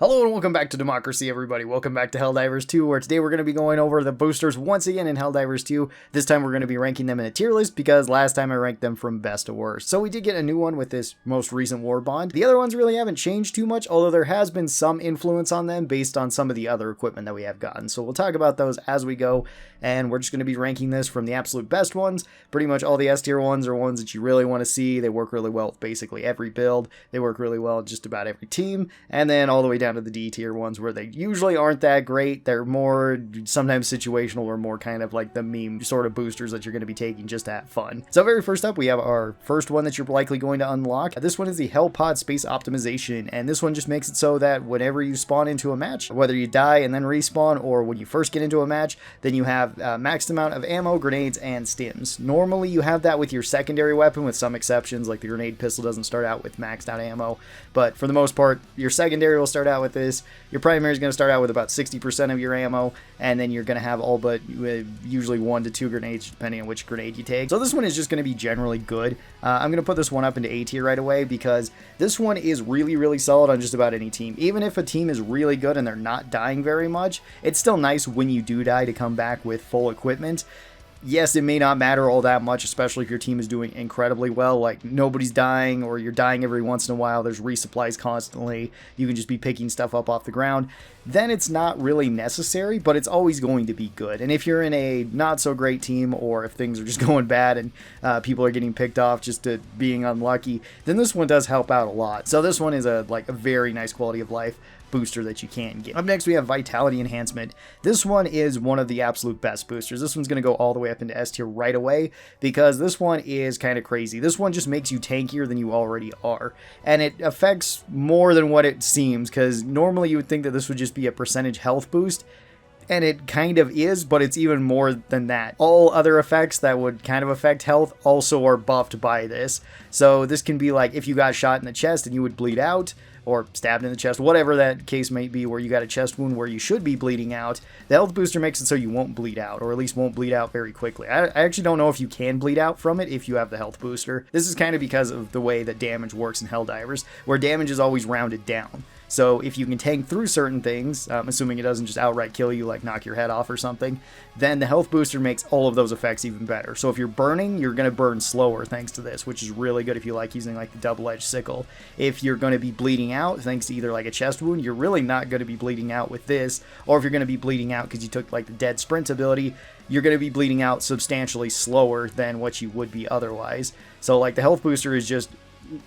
Hello and welcome back to Democracy, everybody. Welcome back to Helldivers 2, where today we're going to be going over the boosters once again in Helldivers 2. This time we're going to be ranking them in a tier list because last time I ranked them from best to worst. So we did get a new one with this most recent war bond. The other ones really haven't changed too much, although there has been some influence on them based on some of the other equipment that we have gotten. So we'll talk about those as we go, and we're just going to be ranking this from the absolute best ones. Pretty much all the S tier ones are ones that you really want to see. They work really well with basically every build. They work really well with just about every team, and then all the way down to the D tier ones where they usually aren't that great. They're more sometimes situational or more kind of like the meme sort of boosters that you're going to be taking just to have fun. So very first up, we have our first one that you're likely going to unlock. This one is the Hellpod Space Optimization, and this one just makes it so that whenever you spawn into a match, whether you die and then respawn or when you first get into a match, then you have maxed amount of ammo, grenades, and stims. Normally you have that with your secondary weapon, with some exceptions, like the grenade pistol doesn't start out with maxed out ammo, but for the most part, your secondary will start out with this. Your primary is going to start out with about 60% of your ammo, and then you're going to have all but usually 1 to 2 grenades, depending on which grenade you take. So this one is just going to be generally good. I'm going to put this one up into A tier right away because this one is really, really solid on just about any team. Even if a team is really good and they're not dying very much, it's still nice when you do die to come back with full equipment. Yes, it may not matter all that much, especially if your team is doing incredibly well, like nobody's dying or you're dying every once in a while, there's resupplies constantly, you can just be picking stuff up off the ground. Then it's not really necessary, but it's always going to be good. And if you're in a not so great team, or if things are just going bad and people are getting picked off just to being unlucky, then this one does help out a lot. So this one is a very nice quality of life booster that you can get. Up next we have Vitality Enhancement. This one is one of the absolute best boosters. This one's going to go all the way up into S tier right away because this one is kind of crazy. This one just makes you tankier than you already are, and it affects more than what it seems, because normally you would think that this would just be a percentage health boost, and it kind of is, but it's even more than that. All other effects that would kind of affect health also are buffed by this. So this can be like if you got shot in the chest and you would bleed out, or stabbed in the chest, whatever that case may be, where you got a chest wound where you should be bleeding out, the health booster makes it so you won't bleed out, or at least won't bleed out very quickly. I actually don't know if you can bleed out from it if you have the health booster. This is kind of because of the way that damage works in Helldivers, where damage is always rounded down. So if you can tank through certain things, assuming it doesn't just outright kill you, like knock your head off or something, then the health booster makes all of those effects even better. So if you're burning, you're going to burn slower thanks to this, which is really good if you like using like the double-edged sickle. If you're going to be bleeding out thanks to either like a chest wound, you're really not going to be bleeding out with this. Or if you're going to be bleeding out because you took like the dead sprint ability, you're going to be bleeding out substantially slower than what you would be otherwise. So like the health booster is just,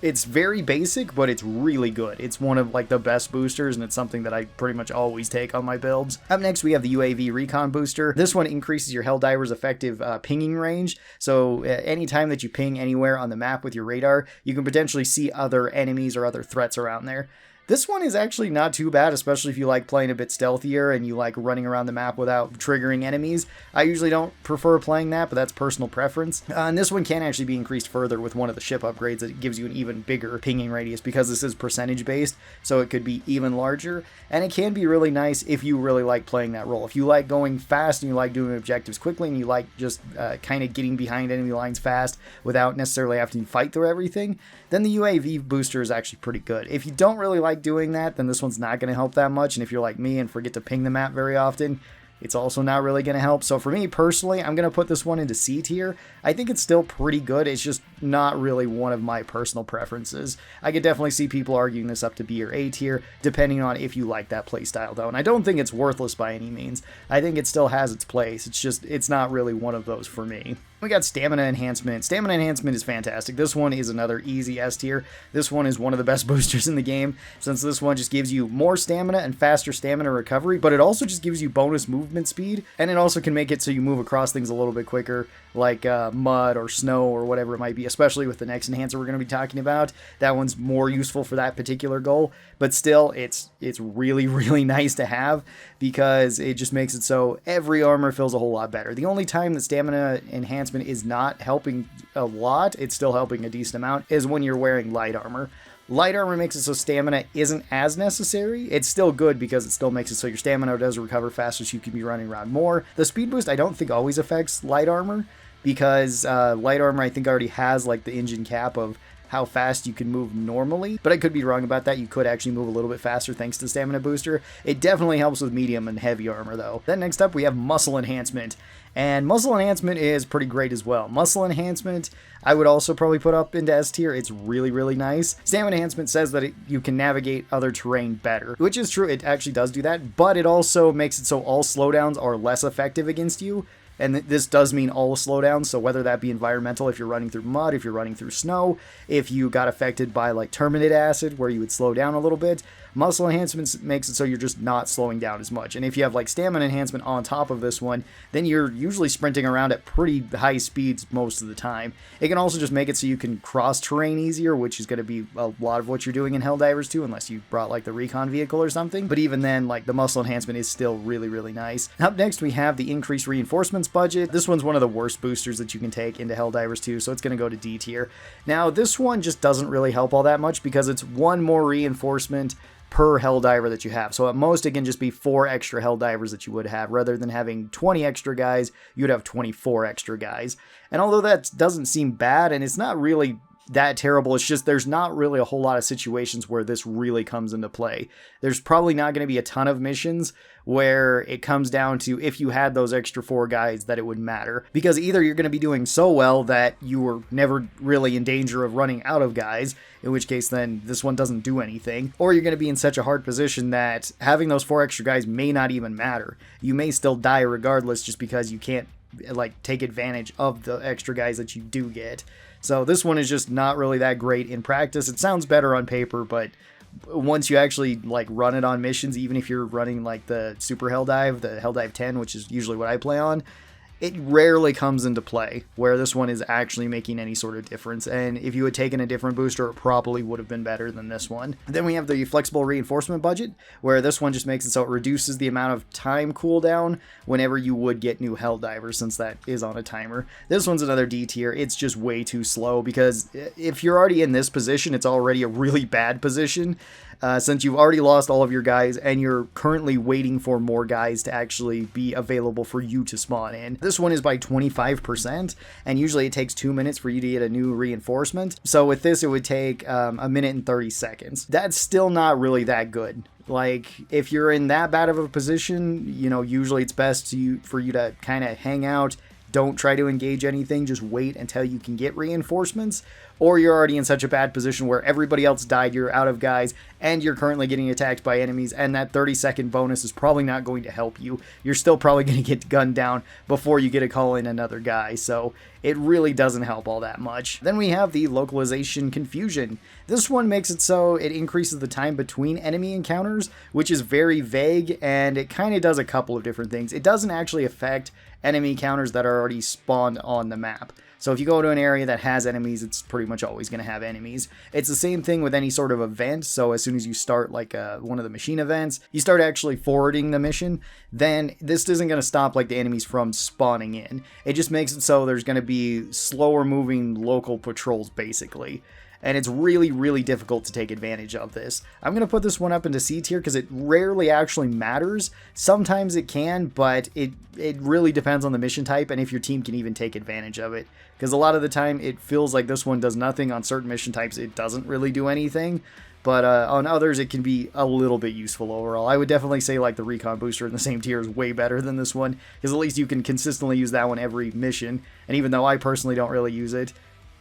it's very basic, but it's really good. It's one of like the best boosters, and it's something that I pretty much always take on my builds. Up next we have the UAV Recon Booster. This one increases your Helldiver's effective pinging range. So anytime that you ping anywhere on the map with your radar, you can potentially see other enemies or other threats around there. This one is actually not too bad, especially if you like playing a bit stealthier and you like running around the map without triggering enemies. I usually don't prefer playing that, but that's personal preference. And this one can actually be increased further with one of the ship upgrades that gives you an even bigger pinging radius, because this is percentage based, so it could be even larger. And it can be really nice if you really like playing that role. If you like going fast and you like doing objectives quickly and you like just kind of getting behind enemy lines fast without necessarily having to fight through everything, then the UAV booster is actually pretty good. If you don't really like doing that, then this one's not going to help that much. And if you're like me and forget to ping the map very often, it's also not really going to help. So for me personally, I'm going to put this one into C tier. I think it's still pretty good. It's just not really one of my personal preferences. I could definitely see people arguing this up to B or A tier, depending on if you like that playstyle though. And I don't think it's worthless by any means. I think it still has its place. It's just, it's not really one of those for me. We got Stamina Enhancement. Stamina Enhancement is fantastic. This one is another easy S tier. This one is one of the best boosters in the game, since this one just gives you more stamina and faster stamina recovery, but it also just gives you bonus movement speed, and it also can make it so you move across things a little bit quicker, like mud or snow or whatever it might be, especially with the next enhancer we're going to be talking about. That one's more useful for that particular goal, but still, it's really, really nice to have, because it just makes it so every armor feels a whole lot better. The only time that Stamina Enhancement is not helping a lot, it's still helping a decent amount, is when you're wearing light armor. Light armor makes it so stamina isn't as necessary. It's still good because it still makes it so your stamina does recover faster, so you can be running around more. The speed boost I don't think always affects light armor, because light armor I think already has like the engine cap of how fast you can move normally, but I could be wrong about that. You could actually move a little bit faster thanks to Stamina Booster. It definitely helps with medium and heavy armor though. Then next up we have Muscle Enhancement. And Muscle Enhancement is pretty great as well. Muscle Enhancement, I would also probably put up into S tier. It's really, really nice. Stamina Enhancement says that you can navigate other terrain better, which is true. It actually does do that, but it also makes it so all slowdowns are less effective against you. And this does mean all slowdowns, so whether that be environmental, if you're running through mud, if you're running through snow, if you got affected by like Terminate Acid, where you would slow down a little bit, Muscle Enhancement makes it so you're just not slowing down as much. And if you have like Stamina Enhancement on top of this one, then you're usually sprinting around at pretty high speeds most of the time. It can also just make it so you can cross terrain easier, which is going to be a lot of what you're doing in Helldivers 2, unless you brought like the Recon vehicle or something. But even then, like the Muscle Enhancement is still really, really nice. Up next, we have the Increased Reinforcements budget. This one's one of the worst boosters that you can take into Helldivers 2, so it's going to go to D tier. Now, this one just doesn't really help all that much because it's one more reinforcement per Helldiver that you have. So at most, it can just be 4 extra Helldivers that you would have. Rather than having 20 extra guys, you'd have 24 extra guys. And although that doesn't seem bad, and it's not really that terrible, it's just there's not really a whole lot of situations where this really comes into play. There's probably not going to be a ton of missions where it comes down to if you had those extra 4 guys that it would matter, because either you're going to be doing so well that you were never really in danger of running out of guys, in which case then this one doesn't do anything, or you're going to be in such a hard position that having those 4 extra guys may not even matter. You may still die regardless just because you can't like take advantage of the extra guys that you do get. So this one is just not really that great in practice. It sounds better on paper, but once you actually like run it on missions, even if you're running like the Super Helldive, the Helldive 10, which is usually what I play on, it rarely comes into play, where this one is actually making any sort of difference. And if you had taken a different booster, it probably would have been better than this one. Then we have the Flexible Reinforcement budget, where this one just makes it so it reduces the amount of time cooldown whenever you would get new Helldivers, since that is on a timer. This one's another D tier. It's just way too slow, because if you're already in this position, it's already a really bad position. Since you've already lost all of your guys and you're currently waiting for more guys to actually be available for you to spawn in. This one is by 25%, and usually it takes 2 minutes for you to get a new reinforcement. So with this, it would take a minute and 30 seconds. That's still not really that good. Like, if you're in that bad of a position, you know, usually it's best for you to kind of hang out. Don't try to engage anything, just wait until you can get reinforcements, or you're already in such a bad position where everybody else died, you're out of guys, and you're currently getting attacked by enemies, and that 30-second bonus is probably not going to help you. You're still probably going to get gunned down before you get to call in another guy, so it really doesn't help all that much. Then we have the Localization Confusion. This one makes it so it increases the time between enemy encounters, which is very vague, and it kind of does a couple of different things. It doesn't actually affect enemy encounters that are already spawned on the map. So if you go to an area that has enemies, it's pretty much always going to have enemies. It's the same thing with any sort of event. So as soon as you start like one of the machine events, you start actually forwarding the mission, then this isn't going to stop like the enemies from spawning in. It just makes it so there's going to be slower moving local patrols basically. And it's really, really difficult to take advantage of this. I'm going to put this one up into C tier because it rarely actually matters. Sometimes it can, but it really depends on the mission type and if your team can even take advantage of it. Because a lot of the time it feels like this one does nothing. On certain mission types it doesn't really do anything. But on others it can be a little bit useful overall. I would definitely say like the Recon Booster in the same tier is way better than this one. Because at least you can consistently use that one every mission. And even though I personally don't really use it,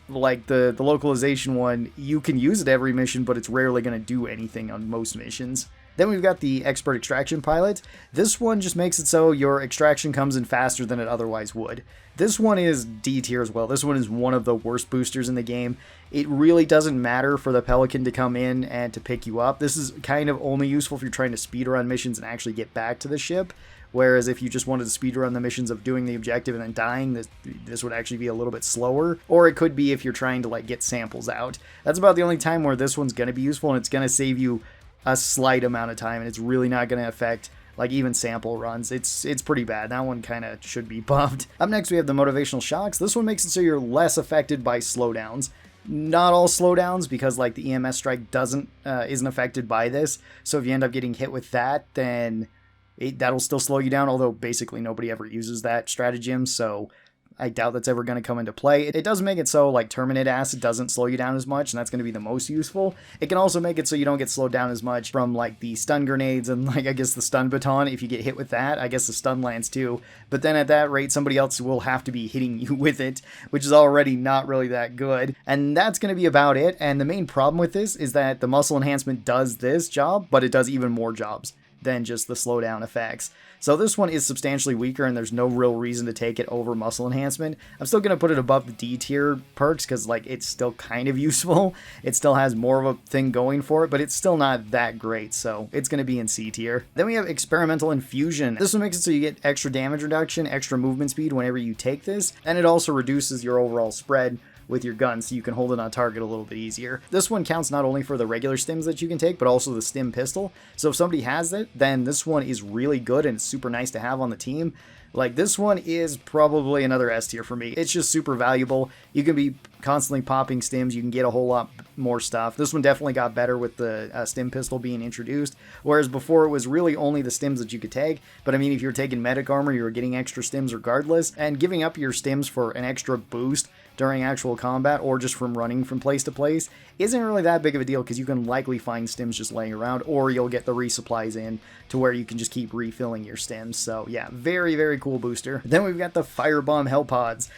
like the localization one, you can use it every mission, but it's rarely going to do anything on most missions. Then we've got the Expert Extraction Pilot. This one just makes it so your extraction comes in faster than it otherwise would. This one is D tier as well. This one is one of the worst boosters in the game. It really doesn't matter for the Pelican to come in and to pick you up. This is kind of only useful if you're trying to speedrun missions and actually get back to the ship. Whereas if you just wanted to speedrun the missions of doing the objective and then dying, this would actually be a little bit slower. Or it could be if you're trying to like get samples out. That's about the only time where this one's going to be useful, and it's going to save you a slight amount of time, and it's really not going to affect like even sample runs. It's pretty bad. That one kind of should be buffed. Up next we have the Motivational Shocks. This one makes it so you're less affected by slowdowns. Not all slowdowns, because like the EMS strike isn't affected by this. So if you end up getting hit with that, then that'll still slow you down, although basically nobody ever uses that stratagem, so I doubt that's ever going to come into play. It does make it so like Terminate Acid doesn't slow you down as much, and that's going to be the most useful. It can also make it so you don't get slowed down as much from like the stun grenades and like I guess the stun baton. If you get hit with that, I guess the stun lands too. But then at that rate, somebody else will have to be hitting you with it, which is already not really that good. And that's going to be about it. And the main problem with this is that the muscle enhancement does this job, but it does even more jobs than just the slowdown effects. So this one is substantially weaker, and there's no real reason to take it over muscle enhancement. I'm still going to put it above the D tier perks because like it's still kind of useful. It still has more of a thing going for it, but it's still not that great, so it's going to be in C tier. Then we have Experimental Infusion. This one makes it so you get extra damage reduction, extra movement speed whenever you take this, and it also reduces your overall spread with your gun, so you can hold it on target a little bit easier. This one counts not only for the regular stims that you can take, but also the stim pistol. So if somebody has it, then this one is really good and it's super nice to have on the team. Like, this one is probably another S tier for me. It's just super valuable. You can be constantly popping stims. You can get a whole lot more stuff. This one definitely got better with the stim pistol being introduced, whereas before it was really only the stims that you could take. But I mean, if you were taking medic armor, you were getting extra stims regardless, and giving up your stims for an extra boost during actual combat or just from running from place to place isn't really that big of a deal, because you can likely find stims just laying around, or you'll get the resupplies in to where you can just keep refilling your stims. So yeah, very, very cool booster. Then we've got the Firebomb Hellpods.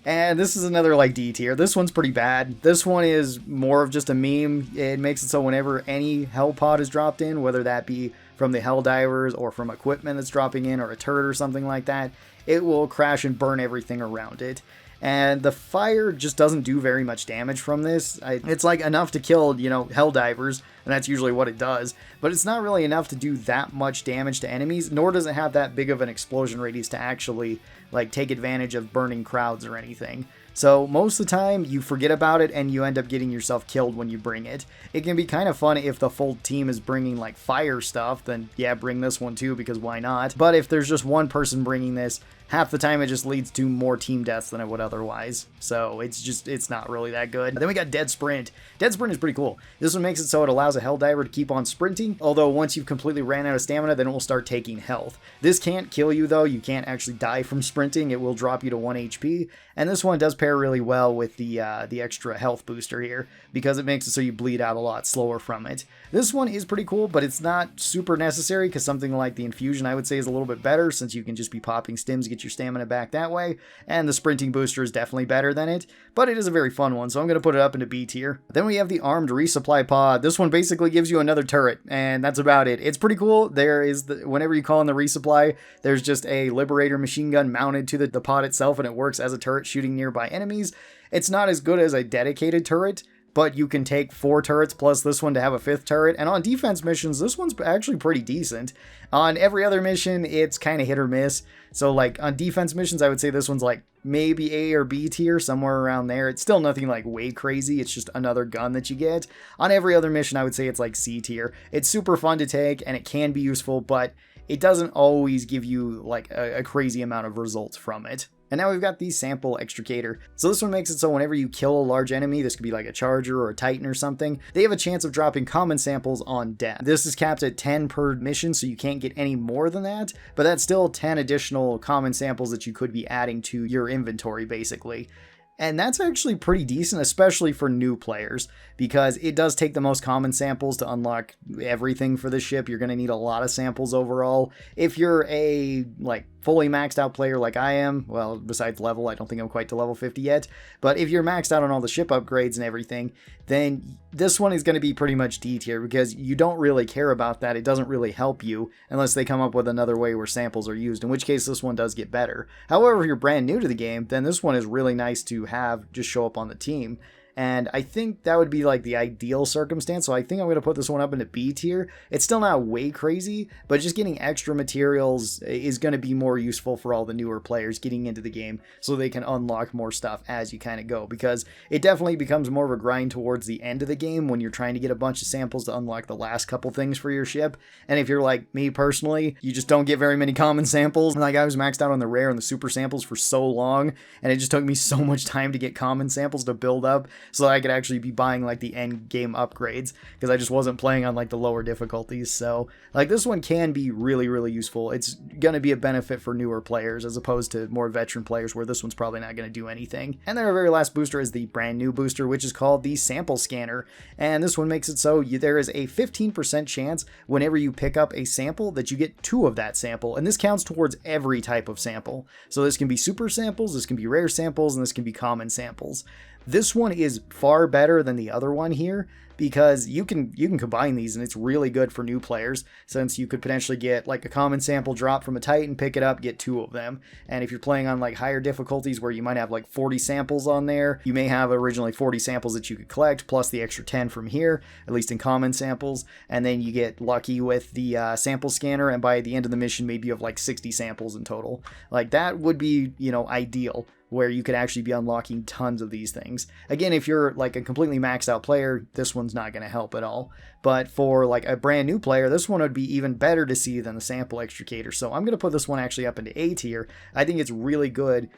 And this is another like D tier. This one's pretty bad. This one is more of just a meme. It makes it so whenever any Hellpod is dropped in, whether that be from the Helldivers or from equipment that's dropping in or a turret or something like that, it will crash and burn everything around it. And the fire just doesn't do very much damage from this. It's like enough to kill, you know, Helldivers, and that's usually what it does. But it's not really enough to do that much damage to enemies, nor does it have that big of an explosion radius to actually, like, take advantage of burning crowds or anything. So most of the time, you forget about it and you end up getting yourself killed when you bring it. It can be kind of fun if the full team is bringing, like, fire stuff, then yeah, bring this one too, because why not? But if there's just one person bringing this, half the time it just leads to more team deaths than it would otherwise. So it's not really that good. Then we got Dead Sprint. Dead Sprint is pretty cool. This one makes it so it allows a Helldiver to keep on sprinting, although once you've completely ran out of stamina, then it will start taking health. This can't kill you though. You can't actually die from sprinting. It will drop you to 1 HP. And this one does pair really well with the extra health booster here, because it makes it so you bleed out a lot slower from it. This one is pretty cool, but it's not super necessary, because something like the Infusion I would say is a little bit better, since you can just be popping stims, get your stamina back that way, and the sprinting booster is definitely better than it, but it is a very fun one, so I'm going to put it up into B tier. Then we have the Armed Resupply Pod. This one basically gives you another turret, and that's about it. It's pretty cool. There is, whenever you call in the resupply, there's just a Liberator machine gun mounted to the pod itself, and it works as a turret shooting nearby enemies. It's not as good as a dedicated turret, but you can take 4 turrets plus this one to have a 5th turret. And on defense missions, this one's actually pretty decent. On every other mission, it's kind of hit or miss. So like on defense missions, I would say this one's like maybe A or B tier, somewhere around there. It's still nothing like way crazy. It's just another gun that you get. On every other mission, I would say it's like C tier. It's super fun to take and it can be useful, but it doesn't always give you like a crazy amount of results from it. And now we've got the Sample Extricator. So this one makes it so whenever you kill a large enemy, this could be like a Charger or a Titan or something, they have a chance of dropping common samples on death. This is capped at 10 per mission, so you can't get any more than that, but that's still 10 additional common samples that you could be adding to your inventory, basically. And that's actually pretty decent, especially for new players, because it does take the most common samples to unlock everything for the ship. You're going to need a lot of samples overall. If you're a like fully maxed out player like I am, well, besides level, I don't think I'm quite to level 50 yet, but if you're maxed out on all the ship upgrades and everything, then this one is going to be pretty much D tier, because you don't really care about that. It doesn't really help you unless they come up with another way where samples are used, in which case this one does get better. However, if you're brand new to the game, then this one is really nice to have just show up on the team. And I think that would be like the ideal circumstance. So I think I'm going to put this one up into B tier. It's still not way crazy, but just getting extra materials is going to be more useful for all the newer players getting into the game, so they can unlock more stuff as you kind of go, because it definitely becomes more of a grind towards the end of the game when you're trying to get a bunch of samples to unlock the last couple things for your ship. And if you're like me personally, you just don't get very many common samples. Like, I was maxed out on the rare and the super samples for so long, and it just took me so much time to get common samples to build up so that I could actually be buying like the end game upgrades, because I just wasn't playing on like the lower difficulties. So like this one can be really, really useful. It's going to be a benefit for newer players as opposed to more veteran players, where this one's probably not going to do anything. And then our very last booster is the brand new booster, which is called the Sample Scanner. And this one makes it so there is a 15% chance whenever you pick up a sample that you get 2 of that sample. And this counts towards every type of sample. So this can be super samples, this can be rare samples, and this can be common samples. This one is far better than the other one here, because you can combine these, and it's really good for new players, since you could potentially get like a common sample drop from a Titan, pick it up, get 2 of them. And if you're playing on like higher difficulties where you might have like 40 samples on there, you may have originally 40 samples that you could collect, plus the extra 10 from here, at least in common samples. And then you get lucky with the sample scanner, and by the end of the mission, maybe you have like 60 samples in total. Like that would be, ideal, where you could actually be unlocking tons of these things. Again, if you're like a completely maxed out player, this one's not going to help at all. But for like a brand new player, this one would be even better to see than the sample extricator. So I'm going to put this one actually up into A tier. I think it's really good,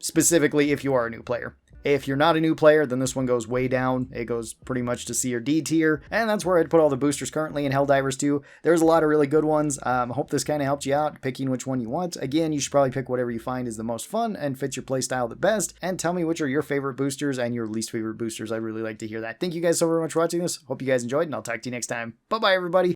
specifically if you are a new player. If you're not a new player, then this one goes way down. It goes pretty much to C or D tier, and that's where I'd put all the boosters currently in Helldivers 2. There's a lot of really good ones. I hope this kind of helped you out, picking which one you want. Again, you should probably pick whatever you find is the most fun and fits your playstyle the best, and tell me which are your favorite boosters and your least favorite boosters. I'd really like to hear that. Thank you guys so very much for watching this. Hope you guys enjoyed, and I'll talk to you next time. Bye-bye, everybody.